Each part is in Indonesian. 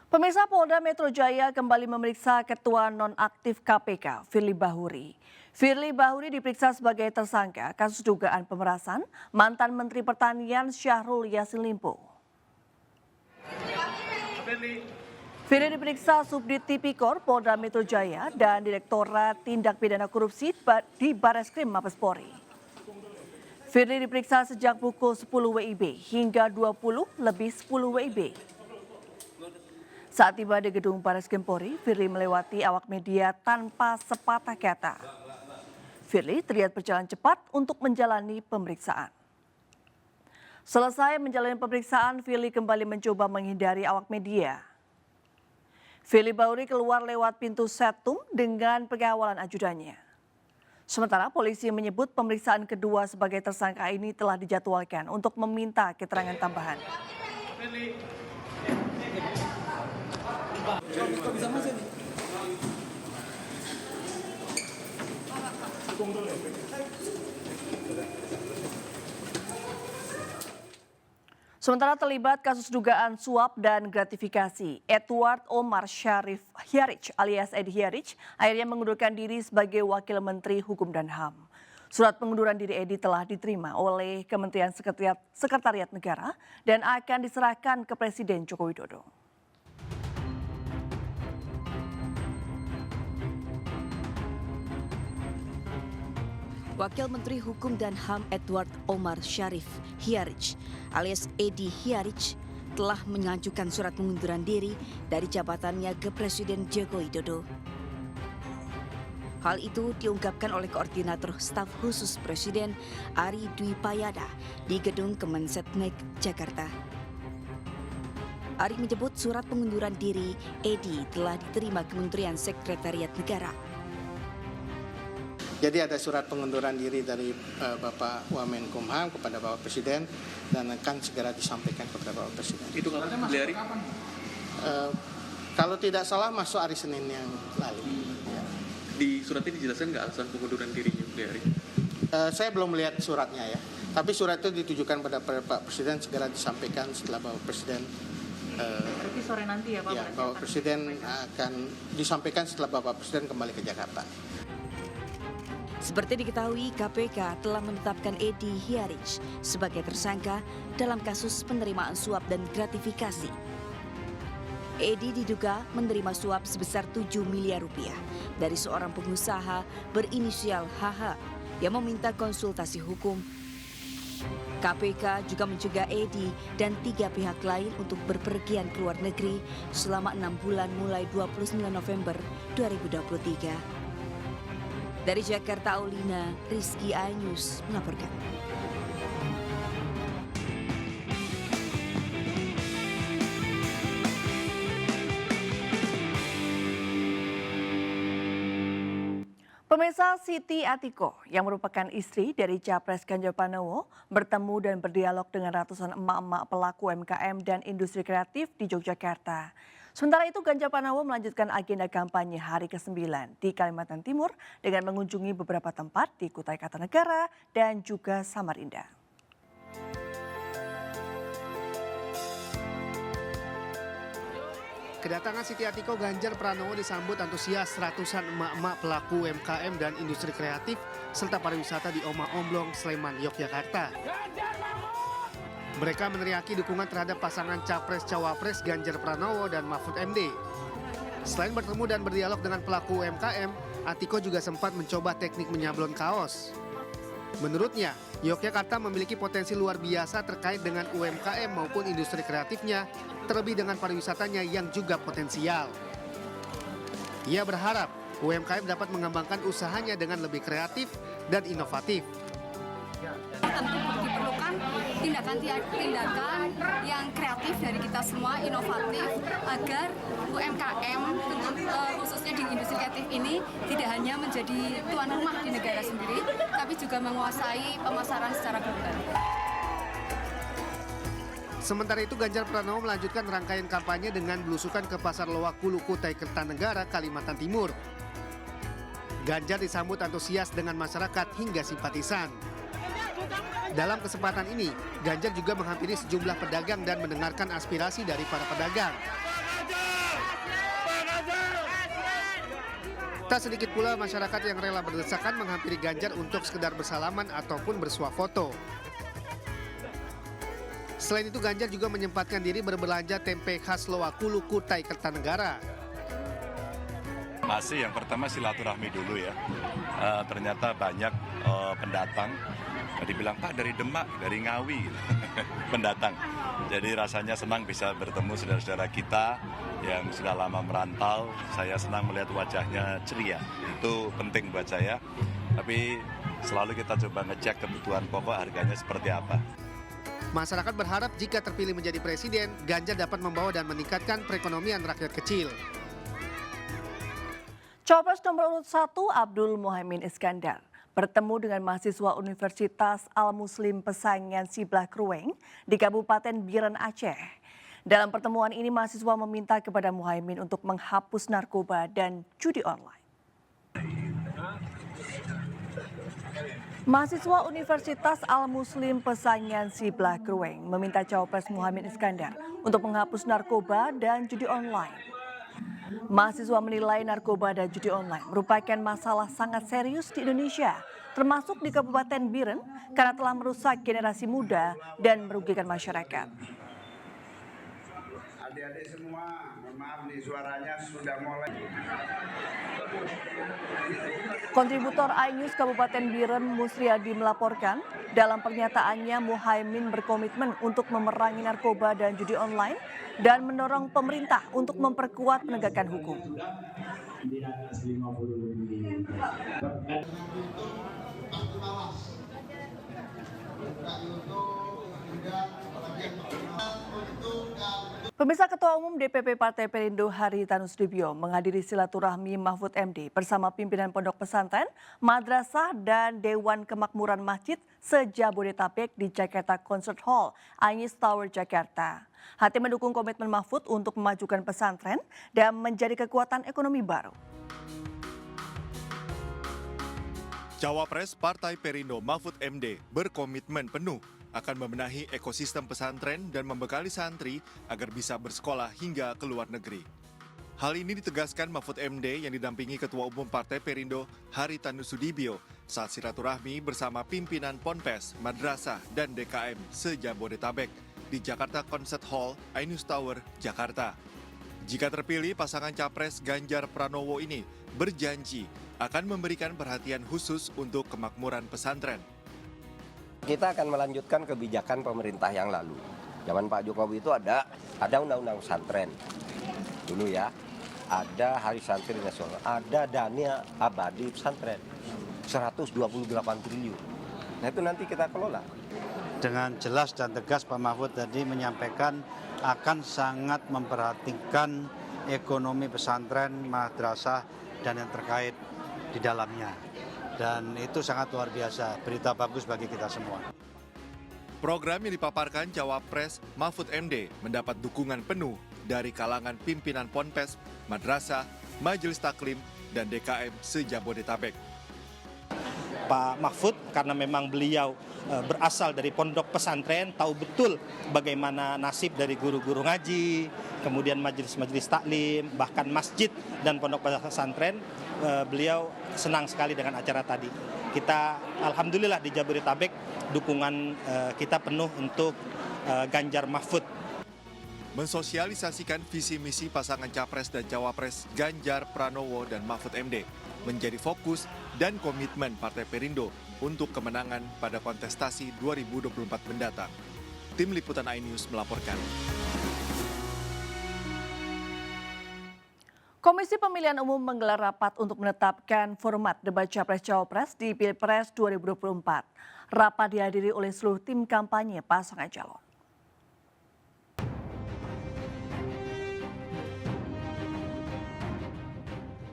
Pemirsa, Polda Metro Jaya kembali memeriksa Ketua Nonaktif KPK, Firly Bahuri. Firly Bahuri diperiksa sebagai tersangka kasus dugaan pemerasan mantan Menteri Pertanian Syahrul Yassin Limpo. Firly diperiksa Subdit Tipikor Polda Metro Jaya dan Direktorat Tindak Pidana Korupsi di Bareskrim Mabes Polri. Firly diperiksa sejak pukul 10 WIB hingga 20:10 WIB. Saat tiba di gedung Bareskrim Polri, Firly melewati awak media tanpa sepatah kata. Firly terlihat berjalan cepat untuk menjalani pemeriksaan. Selesai menjalani pemeriksaan, Firly kembali mencoba menghindari awak media. Firly Bahuri keluar lewat pintu setum dengan pengawalan ajudannya. Sementara polisi menyebut pemeriksaan kedua sebagai tersangka ini telah dijadwalkan untuk meminta keterangan tambahan. Sementara terlibat kasus dugaan suap dan gratifikasi, Edward Omar Syarif Hiyarich alias Edi Hiyarich akhirnya mengundurkan diri sebagai Wakil Menteri Hukum dan HAM. Surat pengunduran diri Edi telah diterima oleh Kementerian Sekretariat Negara dan akan diserahkan ke Presiden Joko Widodo. Wakil Menteri Hukum dan HAM Edward Omar Syarif Hiyarich alias Edi Hiyarich telah mengajukan surat pengunduran diri dari jabatannya ke Presiden Joko Widodo. Hal itu diungkapkan oleh Koordinator Staf Khusus Presiden Ari Dwi Payana di Gedung Kemensetnek, Jakarta. Ari menyebut surat pengunduran diri Edi telah diterima Kementerian Sekretariat Negara. Jadi ada surat pengunduran diri dari Bapak Wamenkumham kepada Bapak Presiden dan akan segera disampaikan kepada Bapak Presiden. Itu kapan beli hari? Kalau tidak salah masuk hari Senin yang lalu. Ya. Di surat ini dijelaskan nggak alasan pengunduran dirinya beli hari? Saya belum melihat suratnya ya. Tapi surat itu ditujukan pada Pak Presiden segera disampaikan setelah Bapak Presiden. Berarti sore nanti ya Pak? Ya, Bapak Presiden akan disampaikan setelah Bapak Presiden kembali ke Jakarta. Seperti diketahui, KPK telah menetapkan Edi Hiyarich sebagai tersangka dalam kasus penerimaan suap dan gratifikasi. Edi diduga menerima suap sebesar 7 miliar rupiah dari seorang pengusaha berinisial HH yang meminta konsultasi hukum. KPK juga mencegah Edi dan 3 pihak lain untuk berpergian ke luar negeri selama 6 bulan mulai 29 November 2023. Dari Jakarta, Aulina Rizky Ainus melaporkan. Pemirsa, Siti Atiko yang merupakan istri dari Capres Ganjar Pranowo bertemu dan berdialog dengan ratusan emak-emak pelaku UMKM dan industri kreatif di Yogyakarta. Sementara itu Ganjar Pranowo melanjutkan agenda kampanye hari ke-9 di Kalimantan Timur dengan mengunjungi beberapa tempat di Kutai Kartanegara dan juga Samarinda. Kedatangan Siti Atiko Ganjar Pranowo disambut antusias ratusan emak-emak pelaku UMKM dan industri kreatif serta pariwisata di Oma Omblong, Sleman, Yogyakarta. Mereka meneriaki dukungan terhadap pasangan Capres-Cawapres Ganjar Pranowo dan Mahfud MD. Selain bertemu dan berdialog dengan pelaku UMKM, Atiko juga sempat mencoba teknik menyablon kaos. Menurutnya, Yogyakarta memiliki potensi luar biasa terkait dengan UMKM maupun industri kreatifnya, terlebih dengan pariwisatanya yang juga potensial. Ia berharap UMKM dapat mengembangkan usahanya dengan lebih kreatif dan inovatif. Tentu diperlukan tindakan yang kreatif dari kita semua, inovatif, agar UMKM khususnya di industri kreatif ini tidak hanya menjadi tuan rumah di negara sendiri, tapi juga menguasai pemasaran secara global. Sementara itu Ganjar Pranowo melanjutkan rangkaian kampanye dengan belusukan ke Pasar Loak Hulu Kutai Kartanegara, Kalimantan Timur. Ganjar disambut antusias dengan masyarakat hingga simpatisan. Dalam kesempatan ini, Ganjar juga menghampiri sejumlah pedagang dan mendengarkan aspirasi dari para pedagang. Tak sedikit pula masyarakat yang rela berdesakan menghampiri Ganjar untuk sekedar bersalaman ataupun bersuah foto. Selain itu, Ganjar juga menyempatkan diri berbelanja tempe khas Lowakulu Kutai Kertanegara. Masih yang pertama silaturahmi dulu ya. Ternyata banyak pendatang. Dibilang, Pak dari Demak, dari Ngawi, pendatang. Jadi rasanya senang bisa bertemu saudara-saudara kita yang sudah lama merantau. Saya senang melihat wajahnya ceria. Itu penting buat saya. Tapi selalu kita coba ngecek kebutuhan pokok harganya seperti apa. Masyarakat berharap jika terpilih menjadi presiden, Ganjar dapat membawa dan meningkatkan perekonomian rakyat kecil. Cawapres nomor urut 1 Abdul Muhaimin Iskandar bertemu dengan mahasiswa Universitas Al-Muslim Pesangan Siblah Krueng di Kabupaten Biren, Aceh. Dalam pertemuan ini, mahasiswa meminta kepada Muhaimin untuk menghapus narkoba dan judi online. Mahasiswa Universitas Al-Muslim Pesangan Siblah Krueng meminta Cawapres Muhaimin Iskandar untuk menghapus narkoba dan judi online. Mahasiswa menilai narkoba dan judi online merupakan masalah sangat serius di Indonesia, termasuk di Kabupaten Biren karena telah merusak generasi muda dan merugikan masyarakat. Adik-adik semua, mohon maaf nih suaranya sudah mulai. Kontributor iNews Kabupaten Biren Musriadi melaporkan, dalam pernyataannya Muhaimin berkomitmen untuk memerangi narkoba dan judi online dan mendorong pemerintah untuk memperkuat penegakan hukum. Pemirsa, Ketua Umum DPP Partai Perindo Haritanu Sudibyo menghadiri silaturahmi Mahfud MD bersama pimpinan pondok pesantren, madrasah, dan Dewan Kemakmuran Masjid se-Jabodetabek di Jakarta Concert Hall, Anies Tower, Jakarta. Hati mendukung komitmen Mahfud untuk memajukan pesantren dan menjadi kekuatan ekonomi baru. Cawapres Partai Perindo Mahfud MD berkomitmen penuh akan membenahi ekosistem pesantren dan membekali santri agar bisa bersekolah hingga ke luar negeri. Hal ini ditegaskan Mahfud MD yang didampingi Ketua Umum Partai Perindo Haritanu Sudibyo saat silaturahmi bersama pimpinan Ponpes, Madrasah, dan DKM se-Jabodetabek di Jakarta Concert Hall, iNews Tower, Jakarta. Jika terpilih, pasangan Capres Ganjar Pranowo ini berjanji akan memberikan perhatian khusus untuk kemakmuran pesantren. Kita akan melanjutkan kebijakan pemerintah yang lalu. Zaman Pak Jokowi itu ada undang-undang pesantren dulu ya, ada Hari Santri Nasional, ada dana abadi pesantren 128 triliun. Nah itu nanti kita kelola. Dengan jelas dan tegas Pak Mahfud tadi menyampaikan akan sangat memperhatikan ekonomi pesantren, madrasah, dan yang terkait di dalamnya. Dan itu sangat luar biasa, berita bagus bagi kita semua. Program yang dipaparkan Cawapres Mahfud MD mendapat dukungan penuh dari kalangan pimpinan Ponpes, Madrasah, Majelis Taklim, dan DKM se-Jabodetabek. Pak Mahfud karena memang beliau berasal dari pondok pesantren, tahu betul bagaimana nasib dari guru-guru ngaji, kemudian majelis-majelis taklim, bahkan masjid dan pondok pesantren. Beliau senang sekali dengan acara tadi. Kita alhamdulillah di Jabodetabek dukungan kita penuh untuk Ganjar Mahfud. Mensosialisasikan visi misi pasangan Capres dan Cawapres Ganjar Pranowo dan Mahfud MD menjadi fokus dan komitmen Partai Perindo untuk kemenangan pada kontestasi 2024 mendatang. Tim Liputan iNews melaporkan. Komisi Pemilihan Umum menggelar rapat untuk menetapkan format debat Capres-Cawapres di Pilpres 2024. Rapat dihadiri oleh seluruh tim kampanye pasangan calon.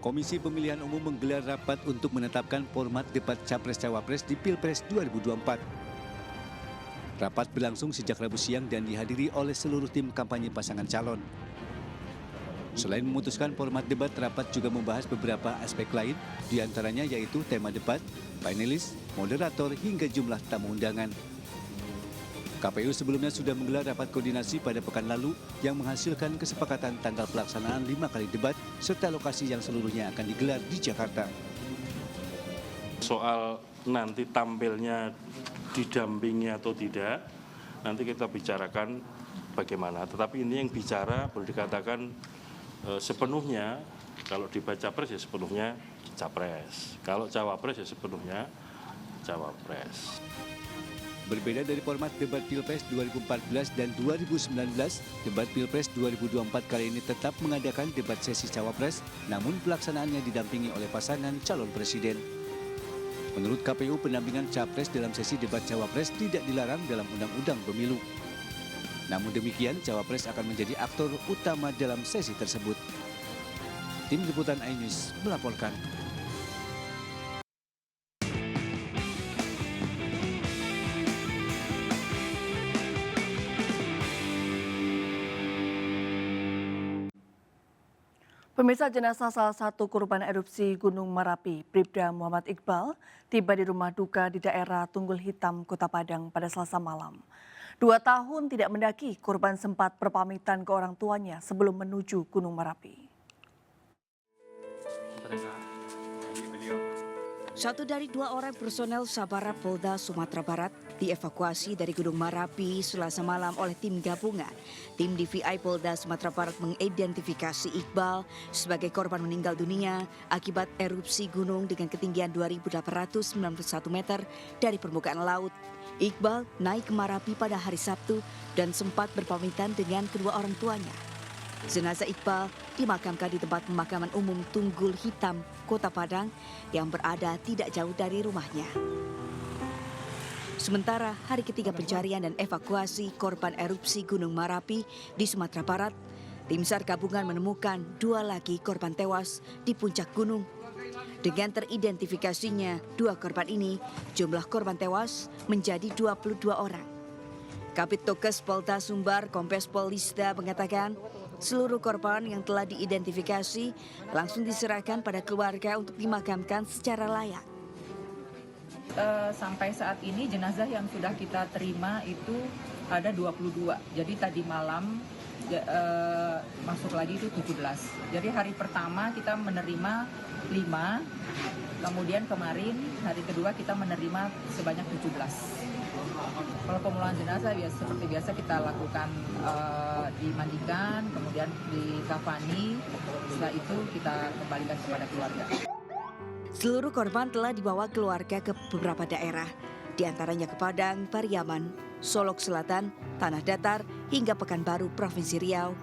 Komisi Pemilihan Umum menggelar rapat untuk menetapkan format debat Capres-Cawapres di Pilpres 2024. Rapat berlangsung sejak Rabu siang dan dihadiri oleh seluruh tim kampanye pasangan calon. Selain memutuskan format debat, rapat juga membahas beberapa aspek lain, diantaranya yaitu tema debat, panelis, moderator, hingga jumlah tamu undangan. KPU sebelumnya sudah menggelar rapat koordinasi pada pekan lalu yang menghasilkan kesepakatan tanggal pelaksanaan 5 kali debat serta lokasi yang seluruhnya akan digelar di Jakarta. Soal nanti tampilnya didampingi atau tidak, nanti kita bicarakan bagaimana. Tetapi ini yang bicara boleh dikatakan sepenuhnya, kalau dibaca pres ya sepenuhnya capres. Kalau cawapres ya sepenuhnya cawapres. Berbeda dari format debat Pilpres 2014 dan 2019, debat Pilpres 2024 kali ini tetap mengadakan debat sesi cawapres, namun pelaksanaannya didampingi oleh pasangan calon presiden. Menurut KPU, pendampingan capres dalam sesi debat cawapres tidak dilarang dalam Undang-Undang Pemilu. Namun demikian, cawapres akan menjadi aktor utama dalam sesi tersebut. Tim Liputan iNews melaporkan. Pemirsa, jenazah salah satu korban erupsi Gunung Merapi, Bribda Muhammad Iqbal, tiba di rumah duka di daerah Tunggul Hitam, Kota Padang pada Selasa malam. 2 tahun tidak mendaki, korban sempat berpamitan ke orang tuanya sebelum menuju Gunung Merapi. Satu dari 2 orang personel Sabara Polda Sumatera Barat dievakuasi dari Gunung Merapi Selasa malam oleh tim gabungan. Tim DVI Polda Sumatera Barat mengidentifikasi Iqbal sebagai korban meninggal dunia akibat erupsi gunung dengan ketinggian 2.891 meter dari permukaan laut. Iqbal naik ke Merapi pada hari Sabtu dan sempat berpamitan dengan kedua orang tuanya. Jenazah Iqbal dimakamkan di tempat pemakaman umum Tunggul Hitam, Kota Padang yang berada tidak jauh dari rumahnya. Sementara hari ketiga pencarian dan evakuasi korban erupsi Gunung Merapi di Sumatera Barat, tim SAR gabungan menemukan 2 lagi korban tewas di puncak gunung. Dengan teridentifikasinya 2 korban ini, jumlah korban tewas menjadi 22 orang. Kabid Dokes Polda Sumbar Kombes Pol Lisda mengatakan, seluruh korban yang telah diidentifikasi langsung diserahkan pada keluarga untuk dimakamkan secara layak. Sampai saat ini jenazah yang sudah kita terima itu ada 22. Jadi tadi malam masuk lagi itu 17. Jadi hari pertama kita menerima 5, kemudian kemarin hari kedua kita menerima sebanyak 17. Kalau pemulangan jenazah ya seperti biasa kita lakukan dimandikan, kemudian dikafani, setelah itu kita kembalikan kepada keluarga. Seluruh korban telah dibawa keluarga ke beberapa daerah, diantaranya ke Padang, Pariaman, Solok Selatan, Tanah Datar, hingga Pekanbaru, Provinsi Riau.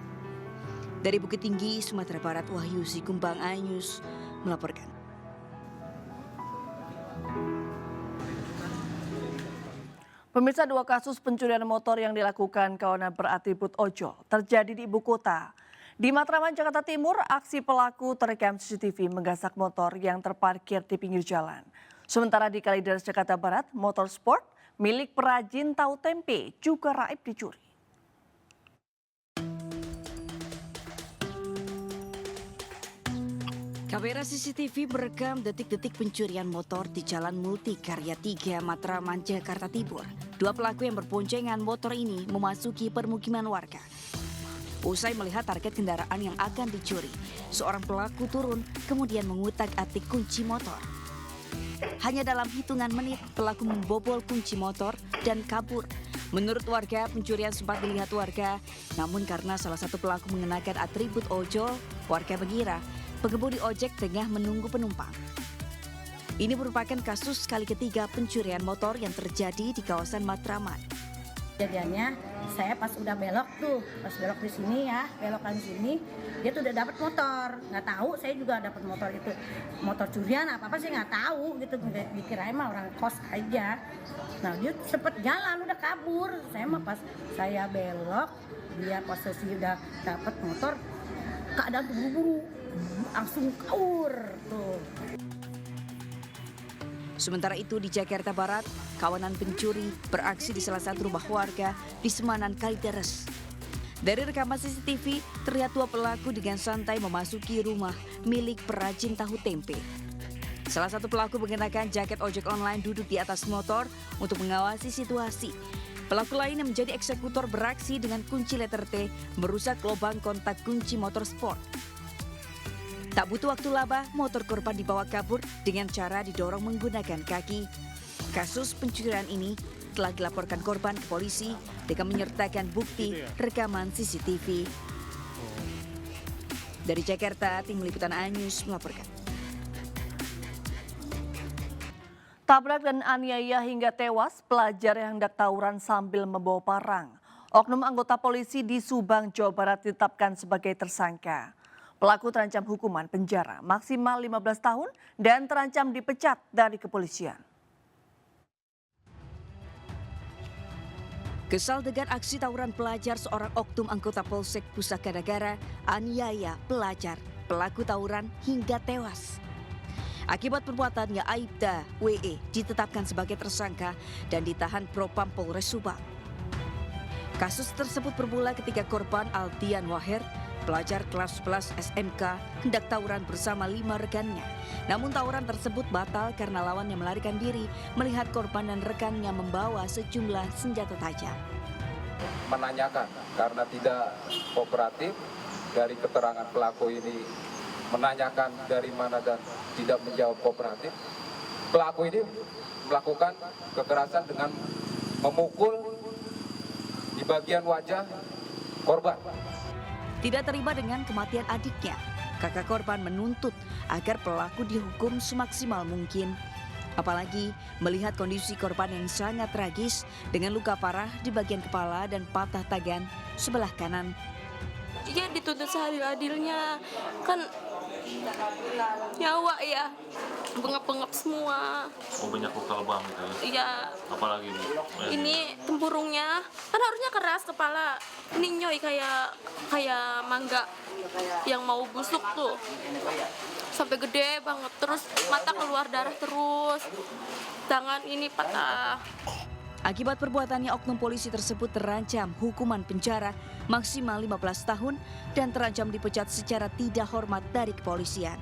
Dari Bukit Tinggi, Sumatera Barat, Wahyu Sikumbang, iNews melaporkan. Pemirsa, 2 kasus pencurian motor yang dilakukan kawanan beratribut ojol terjadi di ibu kota. Di Matraman, Jakarta Timur, aksi pelaku terekam CCTV menggasak motor yang terparkir di pinggir jalan. Sementara di Kalideres, Jakarta Barat, motor sport milik perajin tahu tempe juga raib dicuri. Kamera CCTV merekam detik-detik pencurian motor di Jalan Multikarya 3 Matraman, Jakarta Timur. 2 pelaku yang berboncengan motor ini memasuki permukiman warga. Usai melihat target kendaraan yang akan dicuri, seorang pelaku turun kemudian mengutak-atik kunci motor. Hanya dalam hitungan menit, pelaku membobol kunci motor dan kabur. Menurut warga, pencurian sempat dilihat warga, namun karena salah satu pelaku mengenakan atribut ojol, warga mengira pengemudi ojek tengah menunggu penumpang. Ini merupakan kasus kali ketiga pencurian motor yang terjadi di kawasan Matraman. Kejadiannya saya pas udah belok di sini ya, belokan sini, dia tuh udah dapat motor. Nggak tahu, saya juga dapat motor itu. Motor curian apa sih nggak tahu gitu, dikirain mah orang kos aja. Nah dia sempet jalan udah kabur. Saya mah pas saya belok, dia posisi udah dapat motor, keadaan buru-buru, langsung kabur tuh. Sementara itu di Jakarta Barat, kawanan pencuri beraksi di salah satu rumah warga di Semanan, Kalideres. Dari rekaman CCTV, terlihat 2 pelaku dengan santai memasuki rumah milik perajin tahu tempe. Salah satu pelaku mengenakan jaket ojek online duduk di atas motor untuk mengawasi situasi. Pelaku lain yang menjadi eksekutor beraksi dengan kunci letter T merusak lubang kontak kunci motor sport. Tak butuh waktu lama, motor korban dibawa kabur dengan cara didorong menggunakan kaki. Kasus pencurian ini telah dilaporkan korban ke polisi dengan menyertakan bukti rekaman CCTV. Dari Jakarta, tim liputan iNews melaporkan. Tabrak dan aniaya hingga tewas pelajar yang hendak tawuran sambil membawa parang. Oknum anggota polisi di Subang, Jawa Barat ditetapkan sebagai tersangka. Pelaku terancam hukuman penjara maksimal 15 tahun dan terancam dipecat dari kepolisian. Kesal dengan aksi tawuran pelajar, seorang oknum anggota Polsek Pusaka Negara aniaya pelajar. Pelaku tawuran hingga tewas. Akibat perbuatannya, Aibda WE ditetapkan sebagai tersangka dan ditahan Propam Polres Subang. Kasus tersebut bermula ketika korban Aldian Wahir, pelajar kelas 11 SMK, hendak tawuran bersama 5 rekannya. Namun tawuran tersebut batal karena lawan yang melarikan diri melihat korban dan rekannya membawa sejumlah senjata tajam. Menanyakan karena tidak kooperatif, dari keterangan pelaku ini menanyakan dari mana dan tidak menjawab kooperatif. Pelaku ini melakukan kekerasan dengan memukul di bagian wajah korban. Tidak terima dengan kematian adiknya, kakak korban menuntut agar pelaku dihukum semaksimal mungkin. Apalagi melihat kondisi korban yang sangat tragis dengan luka parah di bagian kepala dan patah tangan sebelah kanan. Iya, dituntut seadil-adilnya, kan nyawa ya, bengap-bengap semua. Oh, banyak luka lebam gitu ya? Iya. Apalagi ini? Ini tempurungnya, kan harusnya keras kepala. Ini nyoy kayak mangga yang mau busuk tuh. Sampai gede banget, terus mata keluar darah terus. Tangan ini patah. Akibat perbuatannya, oknum polisi tersebut terancam hukuman penjara maksimal 15 tahun dan terancam dipecat secara tidak hormat dari kepolisian.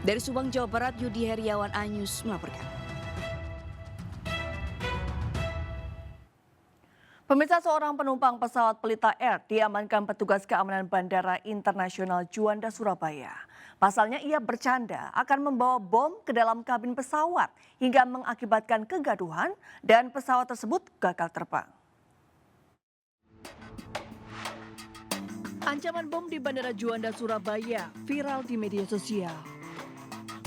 Dari Subang, Jawa Barat, Yudi Heriawan, iNews melaporkan. Pemirsa, seorang penumpang pesawat Pelita Air diamankan petugas keamanan Bandara Internasional Juanda, Surabaya. Pasalnya ia bercanda akan membawa bom ke dalam kabin pesawat hingga mengakibatkan kegaduhan dan pesawat tersebut gagal terbang. Ancaman bom di Bandara Juanda, Surabaya viral di media sosial.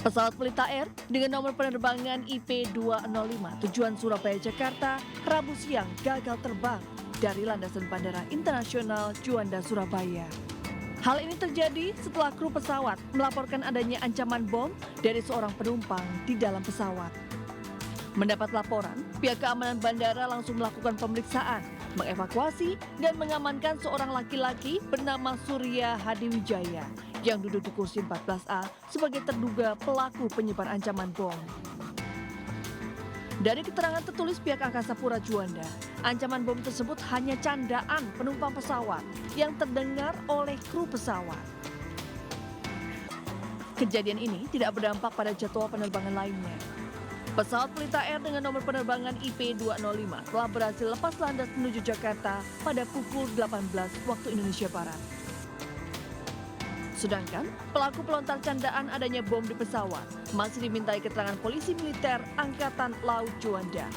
Pesawat Pelita Air dengan nomor penerbangan IP205 tujuan Surabaya, Jakarta, Rabu siang gagal terbang dari landasan Bandara Internasional Juanda, Surabaya. Hal ini terjadi setelah kru pesawat melaporkan adanya ancaman bom dari seorang penumpang di dalam pesawat. Mendapat laporan, pihak keamanan bandara langsung melakukan pemeriksaan, mengevakuasi dan mengamankan seorang laki-laki bernama Surya Hadiwijaya yang duduk di kursi 14A sebagai terduga pelaku penyebar ancaman bom. Dari keterangan tertulis pihak Angkasa Pura Juanda, ancaman bom tersebut hanya candaan penumpang pesawat yang terdengar oleh kru pesawat. Kejadian ini tidak berdampak pada jadwal penerbangan lainnya. Pesawat Pelita Air dengan nomor penerbangan IP205 telah berhasil lepas landas menuju Jakarta pada pukul 18 waktu Indonesia Barat. Sedangkan pelaku pelontar candaan adanya bom di pesawat masih dimintai keterangan polisi militer Angkatan Laut Juanda.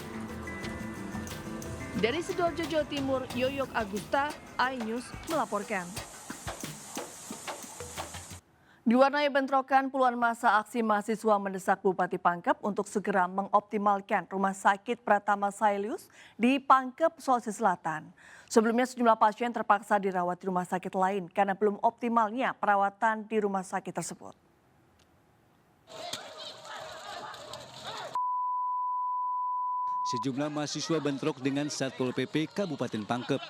Dari Sidoarjo, Jawa Timur, Yoyok Agusta, iNews melaporkan. Diwarnai bentrokan, puluhan massa aksi mahasiswa mendesak Bupati Pangkep untuk segera mengoptimalkan Rumah Sakit Pratama Sailius di Pangkep, Sulawesi Selatan. Sebelumnya sejumlah pasien terpaksa dirawat di rumah sakit lain karena belum optimalnya perawatan di rumah sakit tersebut. Sejumlah mahasiswa bentrok dengan Satpol PP Kabupaten Pangkep.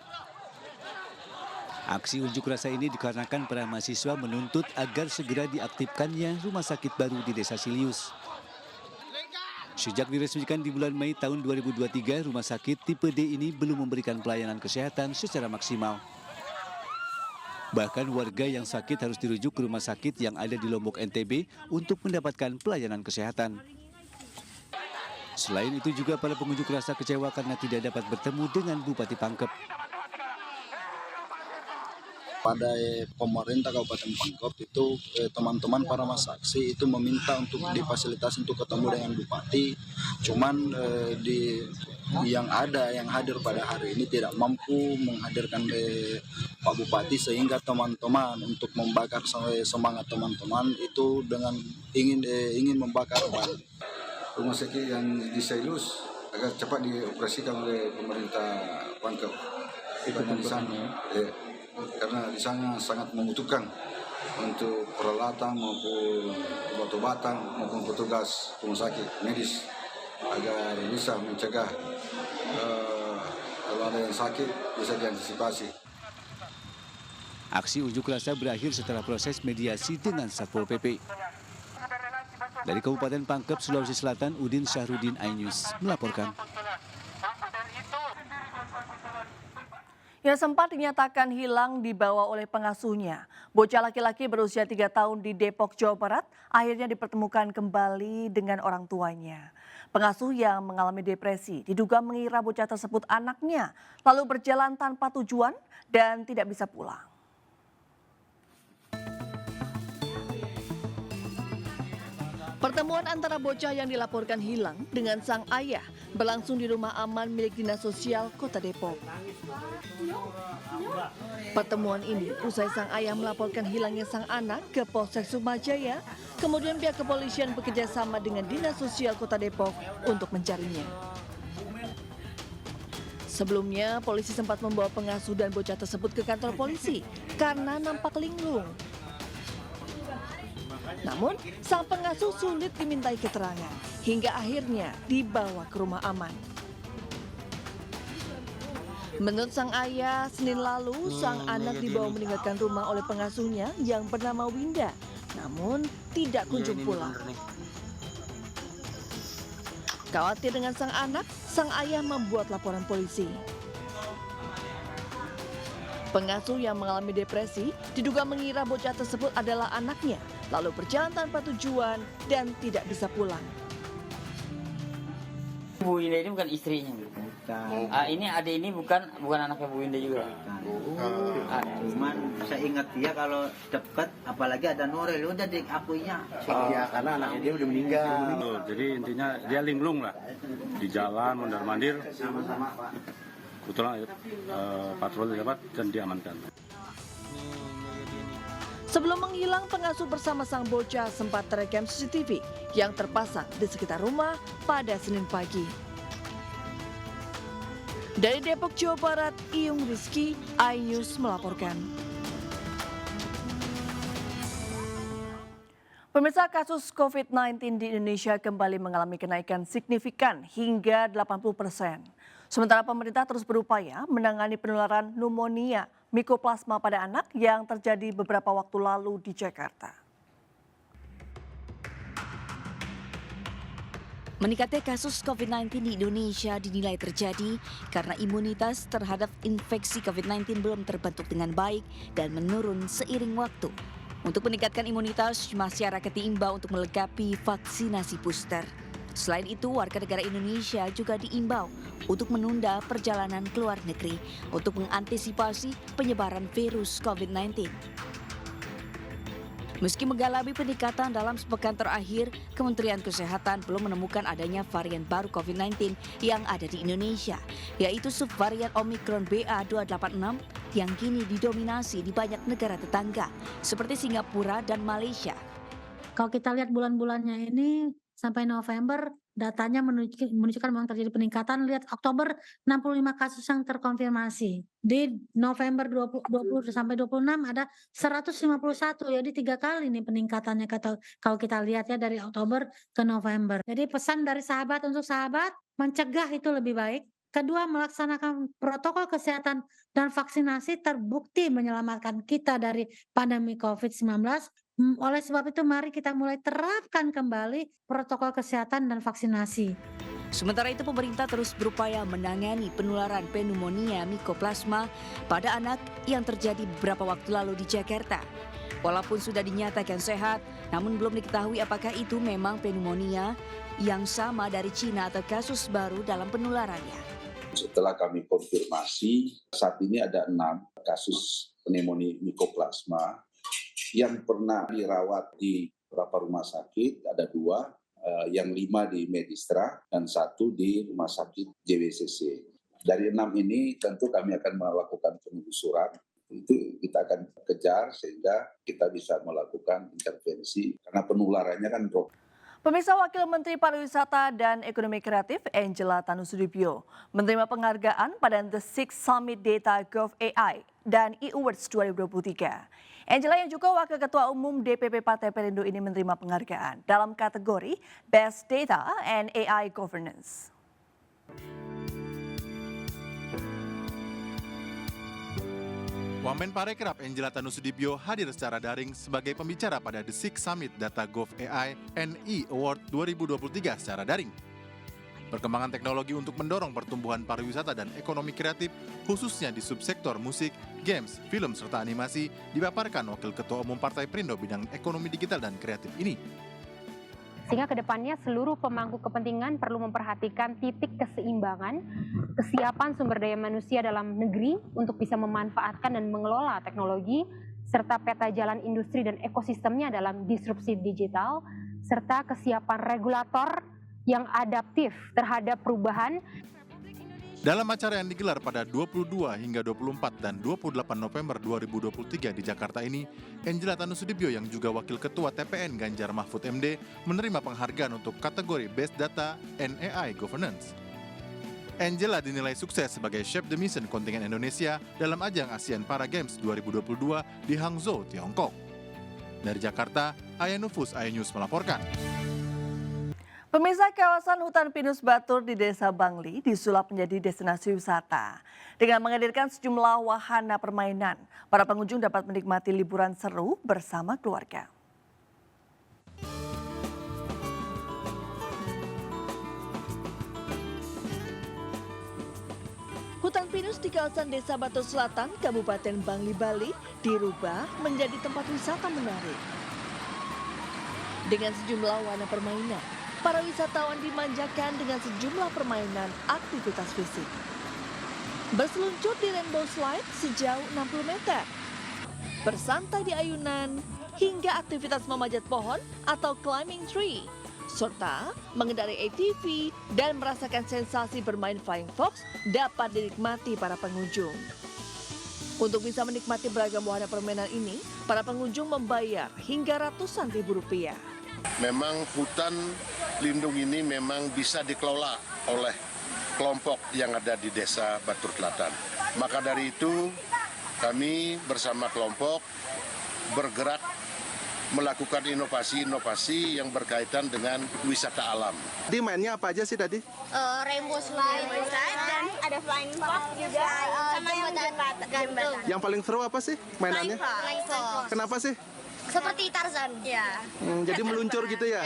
Aksi unjuk rasa ini dikarenakan para mahasiswa menuntut agar segera diaktifkannya rumah sakit baru di Desa Silius. Sejak diresmikan di bulan Mei tahun 2023, rumah sakit tipe D ini belum memberikan pelayanan kesehatan secara maksimal. Bahkan warga yang sakit harus dirujuk ke rumah sakit yang ada di Lombok NTB untuk mendapatkan pelayanan kesehatan. Selain itu juga para pengunjuk rasa kecewa karena tidak dapat bertemu dengan Bupati Pangkep. Pada pemerintah Kabupaten Pangkep itu teman-teman para masa aksi itu meminta untuk difasilitasi untuk ketemu dengan Bupati. Cuman yang hadir pada hari ini tidak mampu menghadirkan Pak Bupati, sehingga teman-teman untuk membakar semangat teman-teman itu dengan ingin membakar ban. Rumah sakit yang di Sailus agar cepat dioperasikan oleh pemerintah Pangkep. Karena di sana, karena di sana sangat membutuhkan untuk peralatan maupun obat-obatan maupun petugas rumah sakit medis agar bisa mencegah kalau ada yang sakit bisa diantisipasi. Aksi unjuk rasa berakhir setelah proses mediasi dengan Satpol PP. Dari Kabupaten Pangkep, Sulawesi Selatan, Udin Syahrudin, iNews melaporkan. Yang sempat dinyatakan hilang dibawa oleh pengasuhnya. Bocah laki-laki berusia 3 tahun di Depok, Jawa Barat akhirnya dipertemukan kembali dengan orang tuanya. Pengasuh yang mengalami depresi diduga mengira bocah tersebut anaknya, lalu berjalan tanpa tujuan dan tidak bisa pulang. Pertemuan antara bocah yang dilaporkan hilang dengan sang ayah berlangsung di rumah aman milik Dinas Sosial Kota Depok. Pertemuan ini usai sang ayah melaporkan hilangnya sang anak ke Polsek Sumajaya, kemudian pihak kepolisian bekerjasama dengan Dinas Sosial Kota Depok untuk mencarinya. Sebelumnya, polisi sempat membawa pengasuh dan bocah tersebut ke kantor polisi karena nampak linglung. Namun, sang pengasuh sulit dimintai keterangan hingga akhirnya dibawa ke rumah aman. Menurut sang ayah, Senin lalu sang anak dibawa meninggalkan rumah oleh pengasuhnya yang bernama Winda, namun tidak kunjung pulang. Khawatir dengan sang anak, sang ayah membuat laporan polisi. Pengasuh yang mengalami depresi diduga mengira bocah tersebut adalah anaknya, lalu berjalan tanpa tujuan dan tidak bisa pulang. Bu Winda ini bukan istrinya, bukan. Ini adik ini bukan anaknya Bu Winda juga. Cuman saya ingat dia kalau dekat, apalagi ada Nuril, udah diakuinya. Ya karena anaknya dia udah meninggal. Jadi intinya dia linglung lah di jalan mondar-mandir. Sama-sama Pak. Kebetulan patroli dapat dan diamankan. Sebelum menghilang, pengasuh bersama sang bocah sempat terekam CCTV yang terpasang di sekitar rumah pada Senin pagi. Dari Depok, Jawa Barat, Iyung Rizky, iNews melaporkan. Pemirsa, kasus COVID-19 di Indonesia kembali mengalami kenaikan signifikan hingga 80%. Sementara pemerintah terus berupaya menangani penularan pneumonia mikoplasma pada anak yang terjadi beberapa waktu lalu di Jakarta. Meningkatnya kasus COVID-19 di Indonesia dinilai terjadi karena imunitas terhadap infeksi COVID-19 belum terbentuk dengan baik dan menurun seiring waktu. Untuk meningkatkan imunitas, masyarakat diimbau untuk melengkapi vaksinasi booster. Selain itu, warga negara Indonesia juga diimbau untuk menunda perjalanan ke luar negeri untuk mengantisipasi penyebaran virus COVID-19. Meski mengalami peningkatan dalam sepekan terakhir, Kementerian Kesehatan belum menemukan adanya varian baru COVID-19 yang ada di Indonesia, yaitu subvarian Omicron BA.286 yang kini didominasi di banyak negara tetangga, seperti Singapura dan Malaysia. Kalau kita lihat bulan-bulannya ini, sampai November datanya menunjukkan memang terjadi peningkatan. Lihat Oktober 65 kasus yang terkonfirmasi. Di November 20 sampai 26 ada 151. Jadi 3 kali nih peningkatannya kalau kita lihat ya dari Oktober ke November. Jadi pesan dari sahabat untuk sahabat, mencegah itu lebih baik. Kedua, melaksanakan protokol kesehatan dan vaksinasi terbukti menyelamatkan kita dari pandemi COVID-19. Oleh sebab itu mari kita mulai terapkan kembali protokol kesehatan dan vaksinasi. Sementara itu pemerintah terus berupaya menangani penularan pneumonia mikoplasma pada anak yang terjadi beberapa waktu lalu di Jakarta. Walaupun sudah dinyatakan sehat, namun belum diketahui apakah itu memang pneumonia yang sama dari Cina atau kasus baru dalam penularannya. Setelah kami konfirmasi, saat ini ada 6 kasus pneumonia mikoplasma yang pernah dirawat di beberapa rumah sakit, ada 2, yang 5 di Medistra dan 1 di rumah sakit JWCC. Dari 6 ini tentu kami akan melakukan penelusuran, itu kita akan kejar sehingga kita bisa melakukan intervensi karena penularannya kan Pemirsa, Wakil Menteri Pariwisata dan Ekonomi Kreatif Angela Tanusudibyo menerima penghargaan pada The Six Summit Data Gov AI dan e-Awards 2023. Angela yang juga Wakil Ketua Umum DPP Partai Perindo ini menerima penghargaan dalam kategori Best Data and AI Governance. Wamen Parekraf Angela Tanusudibyo hadir secara daring sebagai pembicara pada The Six Summit Data Gov AI NE Award 2023 secara daring. Perkembangan teknologi untuk mendorong pertumbuhan pariwisata dan ekonomi kreatif, khususnya di subsektor musik, games, film, serta animasi, dipaparkan Wakil Ketua Umum Partai Perindo bidang ekonomi digital dan kreatif ini. Sehingga ke depannya seluruh pemangku kepentingan perlu memperhatikan titik keseimbangan, kesiapan sumber daya manusia dalam negeri untuk bisa memanfaatkan dan mengelola teknologi, serta peta jalan industri dan ekosistemnya dalam disrupsi digital, serta kesiapan regulator yang adaptif terhadap perubahan. Dalam acara yang digelar pada 22 hingga 24 dan 28 November 2023 di Jakarta ini, Angela Tanusudibyo yang juga Wakil Ketua TPN Ganjar Mahfud MD menerima penghargaan untuk kategori Best Data and AI Governance. Angela dinilai sukses sebagai Chef de Mission kontingen Indonesia dalam ajang ASEAN Para Games 2022 di Hangzhou, Tiongkok. Dari Jakarta, Ayanufus News melaporkan. Pemirsa, kawasan hutan pinus Batur di Desa Bangli disulap menjadi destinasi wisata. Dengan menghadirkan sejumlah wahana permainan, para pengunjung dapat menikmati liburan seru bersama keluarga. Hutan pinus di kawasan Desa Batur Selatan, Kabupaten Bangli, Bali, dirubah menjadi tempat wisata menarik. Dengan sejumlah wahana permainan, para wisatawan dimanjakan dengan sejumlah permainan aktivitas fisik. Berseluncur di rainbow slide sejauh 60 meter, bersantai di ayunan, hingga aktivitas memanjat pohon atau climbing tree, serta mengendarai ATV dan merasakan sensasi bermain flying fox dapat dinikmati para pengunjung. Untuk bisa menikmati beragam wahana permainan ini, para pengunjung membayar hingga ratusan ribu rupiah. Memang hutan lindung ini memang bisa dikelola oleh kelompok yang ada di Desa Batur Selatan. Maka dari itu kami bersama kelompok bergerak melakukan inovasi-inovasi yang berkaitan dengan wisata alam. Di mainnya apa aja sih tadi? Rainbow slide dan ada flying fox juga sama yang jembatan. Yang paling seru apa sih mainannya? Flying fox. Kenapa sih? Seperti Tarzan. Ya. Jadi meluncur gitu ya?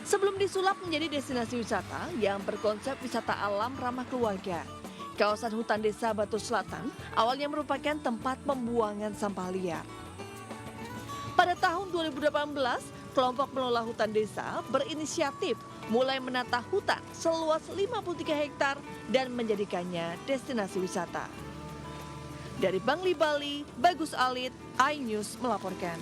Sebelum disulap menjadi destinasi wisata yang berkonsep wisata alam ramah keluarga, kawasan hutan Desa Batur Selatan awalnya merupakan tempat pembuangan sampah liar. Pada tahun 2018, kelompok pengelola hutan desa berinisiatif mulai menata hutan seluas 53 hektar dan menjadikannya destinasi wisata. Dari Bangli, Bali, Bagus Alit, iNews melaporkan.